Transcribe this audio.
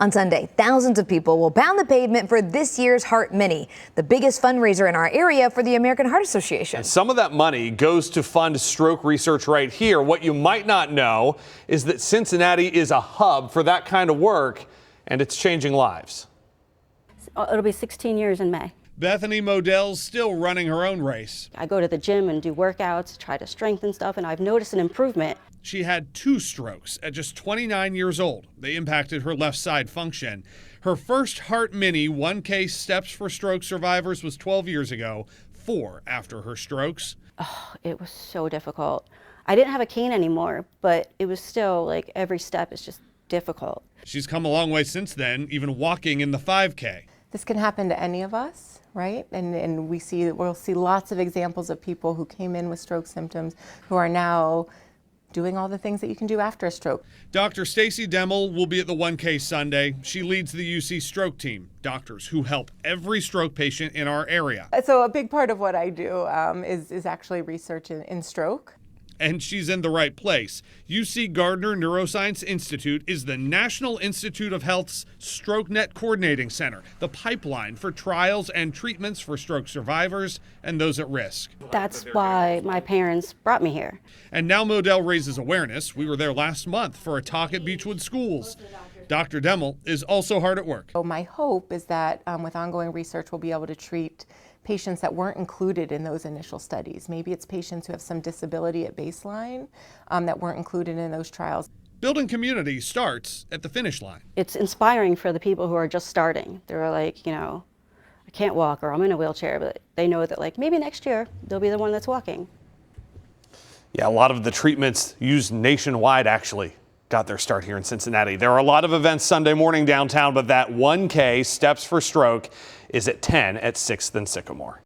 On Sunday, thousands of people will pound the pavement for this year's Heart Mini, the biggest fundraiser in our area for the American Heart Association. And some of that money goes to fund stroke research right here. What you might not know is that Cincinnati is a hub for that kind of work, and it's changing lives. It'll be 16 years in May. Bethany Modell's still running her own race. I go to the gym and do workouts, try to strengthen stuff, and I've noticed an improvement. She had 2 strokes at just 29 years old. They impacted her left side function. Her first Heart Mini 1K Steps for Stroke Survivors was 12 years ago, 4 after her strokes. Oh, it was so difficult. I didn't have a cane anymore, but it was still like every step is just difficult. She's come a long way since then, even walking in the 5K. This can happen to any of us, right? And we'll see lots of examples of people who came in with stroke symptoms who are now doing all the things that you can do after a stroke. Dr. Stacy Demmel will be at the 1K Sunday. She leads the UC stroke team, doctors who help every stroke patient in our area. So a big part of what I do is actually research in stroke. And she's in the right place. UC Gardner Neuroscience Institute is the National Institute of Health's StrokeNet Coordinating Center, the pipeline for trials and treatments for stroke survivors and those at risk. That's why my parents brought me here. And now Modell raises awareness. We were there last month for a talk at Beechwood Schools. Dr. Demmel is also hard at work. So my hope is that with ongoing research, we'll be able to treat patients that weren't included in those initial studies. Maybe it's patients who have some disability at baseline that weren't included in those trials. Building community starts at the finish line. It's inspiring for the people who are just starting. They're like, I can't walk or I'm in a wheelchair, but they know that like maybe next year they'll be the one that's walking. Yeah, a lot of the treatments used nationwide actually got their start here in Cincinnati. There are a lot of events Sunday morning downtown, but that 1K Steps for Stroke is at 10 at 6th and Sycamore.